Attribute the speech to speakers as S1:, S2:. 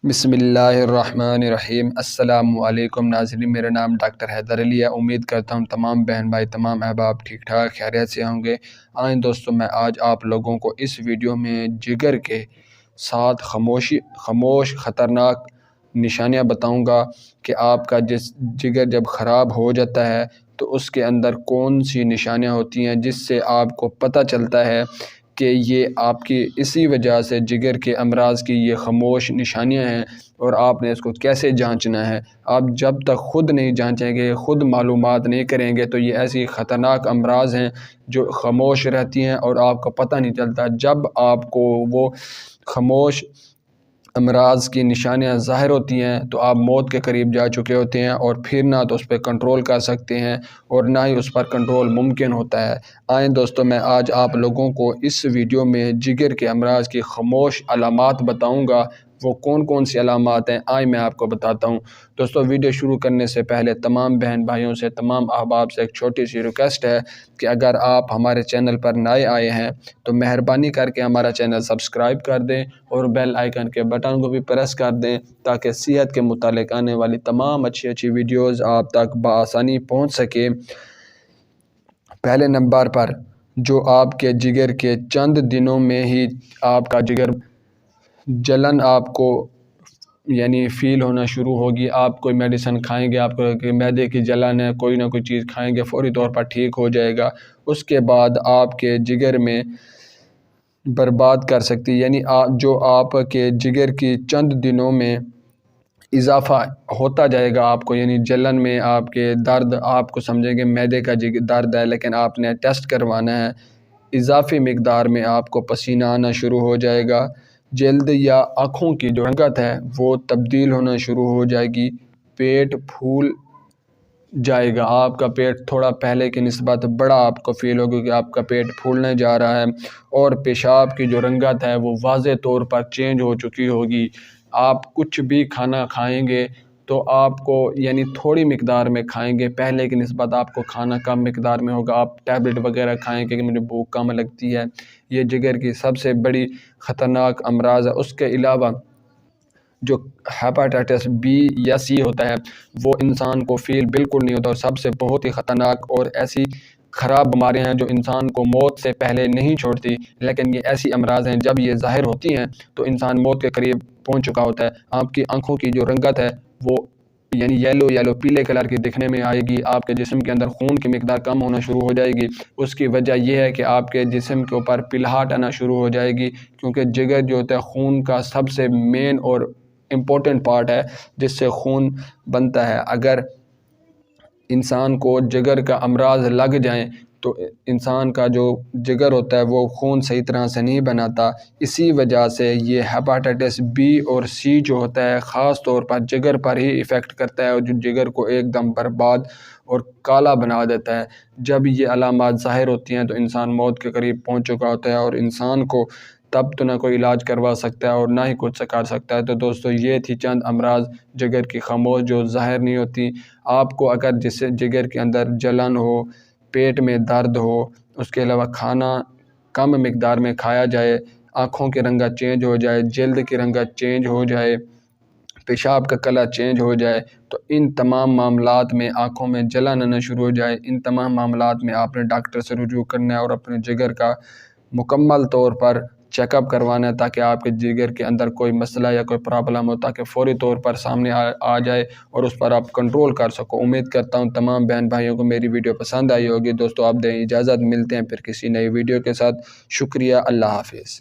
S1: بسم اللہ الرحمن الرحیم۔ السلام علیکم ناظرین، میرا نام ڈاکٹر حیدر علی ہے۔ امید کرتا ہوں تمام بہن بھائی، تمام احباب ٹھیک ٹھاک خیریت سے ہوں گے۔ آئیں دوستو، میں آج آپ لوگوں کو اس ویڈیو میں جگر کے 7 خاموش خطرناک نشانیاں بتاؤں گا کہ آپ کا جگر جب خراب ہو جاتا ہے تو اس کے اندر کون سی نشانیاں ہوتی ہیں جس سے آپ کو پتہ چلتا ہے کہ یہ آپ کی اسی وجہ سے جگر کے امراض کی یہ خاموش نشانیاں ہیں، اور آپ نے اس کو کیسے جانچنا ہے۔ آپ جب تک خود نہیں جانچیں گے، خود معلومات نہیں کریں گے، تو یہ ایسی خطرناک امراض ہیں جو خاموش رہتی ہیں اور آپ کو پتہ نہیں چلتا۔ جب آپ کو وہ خاموش امراض کی نشانیاں ظاہر ہوتی ہیں تو آپ موت کے قریب جا چکے ہوتے ہیں، اور پھر نہ تو اس پہ کنٹرول کر سکتے ہیں اور نہ ہی اس پر کنٹرول ممکن ہوتا ہے۔ آئیں دوستو، میں آج آپ لوگوں کو اس ویڈیو میں جگر کے امراض کی خاموش علامات بتاؤں گا۔ وہ کون کون سی علامات ہیں، آئیں میں آپ کو بتاتا ہوں۔ دوستو، ویڈیو شروع کرنے سے پہلے تمام بہن بھائیوں سے، تمام احباب سے ایک چھوٹی سی ریکویسٹ ہے کہ اگر آپ ہمارے چینل پر نئے آئے ہیں تو مہربانی کر کے ہمارا چینل سبسکرائب کر دیں اور بیل آئیکن کے بٹن کو بھی پریس کر دیں تاکہ صحت کے متعلق آنے والی تمام اچھی ویڈیوز آپ تک بآسانی پہنچ سکے۔ پہلے نمبر پر، جو آپ کے جگر کے چند دنوں میں ہی آپ کا جگر جلن آپ کو فیل ہونا شروع ہوگی۔ آپ کوئی میڈیسن کھائیں گے، آپ کو معدے کی جلن ہے، کوئی نہ کوئی چیز کھائیں گے، فوری طور پر ٹھیک ہو جائے گا۔ اس کے بعد آپ کے جگر میں برباد کر سکتی، جو آپ کے جگر کی چند دنوں میں اضافہ ہوتا جائے گا آپ کو، جلن میں آپ کے درد، آپ کو سمجھیں گے معدے کا درد ہے، لیکن آپ نے ٹیسٹ کروانا ہے۔ اضافی مقدار میں آپ کو پسینہ آنا شروع ہو جائے گا۔ جلد یا آنکھوں کی جو رنگت ہے وہ تبدیل ہونا شروع ہو جائے گی۔ پیٹ پھول جائے گا، آپ کا پیٹ تھوڑا پہلے کی نسبت بڑا آپ کو فیل ہوگا کہ آپ کا پیٹ پھولنے جا رہا ہے، اور پیشاب کی جو رنگت ہے وہ واضح طور پر چینج ہو چکی ہوگی۔ آپ کچھ بھی کھانا کھائیں گے تو آپ کو تھوڑی مقدار میں کھائیں گے، پہلے کی نسبت آپ کو کھانا کم مقدار میں ہوگا۔ آپ ٹیبلٹ وغیرہ کھائیں گے کہ مجھے بھوک کم لگتی ہے، یہ جگر کی سب سے بڑی خطرناک امراض ہے۔ اس کے علاوہ جو ہیپاٹائٹس بی یا سی ہوتا ہے وہ انسان کو فیل بالکل نہیں ہوتا، اور سب سے بہت ہی خطرناک اور ایسی خراب بیماریاں ہیں جو انسان کو موت سے پہلے نہیں چھوڑتی، لیکن یہ ایسی امراض ہیں جب یہ ظاہر ہوتی ہیں تو انسان موت کے قریب پہنچ چکا ہوتا ہے۔ آپ کی آنکھوں کی جو رنگت ہے وہ یلو پیلے کلر کی دکھنے میں آئے گی۔ آپ کے جسم کے اندر خون کی مقدار کم ہونا شروع ہو جائے گی۔ اس کی وجہ یہ ہے کہ آپ کے جسم کے اوپر پلہاٹ آنا شروع ہو جائے گی، کیونکہ جگر جو ہوتا ہے خون کا سب سے مین اور امپورٹنٹ پارٹ ہے جس سے خون بنتا ہے۔ اگر انسان کو جگر کا امراض لگ جائیں تو انسان کا جو جگر ہوتا ہے وہ خون صحیح طرح سے نہیں بناتا۔ اسی وجہ سے یہ ہیپاٹائٹس بی اور سی جو ہوتا ہے خاص طور پر جگر پر ہی ایفیکٹ کرتا ہے، اور جو جگر کو ایک دم برباد اور کالا بنا دیتا ہے۔ جب یہ علامات ظاہر ہوتی ہیں تو انسان موت کے قریب پہنچ چکا ہوتا ہے، اور انسان کو تب تو نہ کوئی علاج کروا سکتا ہے اور نہ ہی کچھ کر سکتا ہے۔ تو دوستو، یہ تھی چند امراض جگر کی خاموش جو ظاہر نہیں ہوتی۔ آپ کو اگر جسے جگر کے اندر جلن ہو، پیٹ میں درد ہو، اس کے علاوہ کھانا کم مقدار میں کھایا جائے، آنکھوں کی رنگت چینج ہو جائے، جلد کی رنگت چینج ہو جائے، پیشاب کا کلر چینج ہو جائے، تو ان تمام معاملات میں، آنکھوں میں جلن آنا شروع ہو جائے، ان تمام معاملات میں آپ نے ڈاکٹر سے رجوع کرنا ہے اور اپنے جگر کا مکمل طور پر چیک اپ کروانا ہے، تاکہ آپ کے جگر کے اندر کوئی مسئلہ یا کوئی پرابلم ہو تاکہ فوری طور پر سامنے آ جائے اور اس پر آپ کنٹرول کر سکو۔ امید کرتا ہوں تمام بہن بھائیوں کو میری ویڈیو پسند آئی ہوگی۔ دوستو، آپ دیں اجازت، ملتے ہیں پھر کسی نئی ویڈیو کے ساتھ۔ شکریہ، اللہ حافظ۔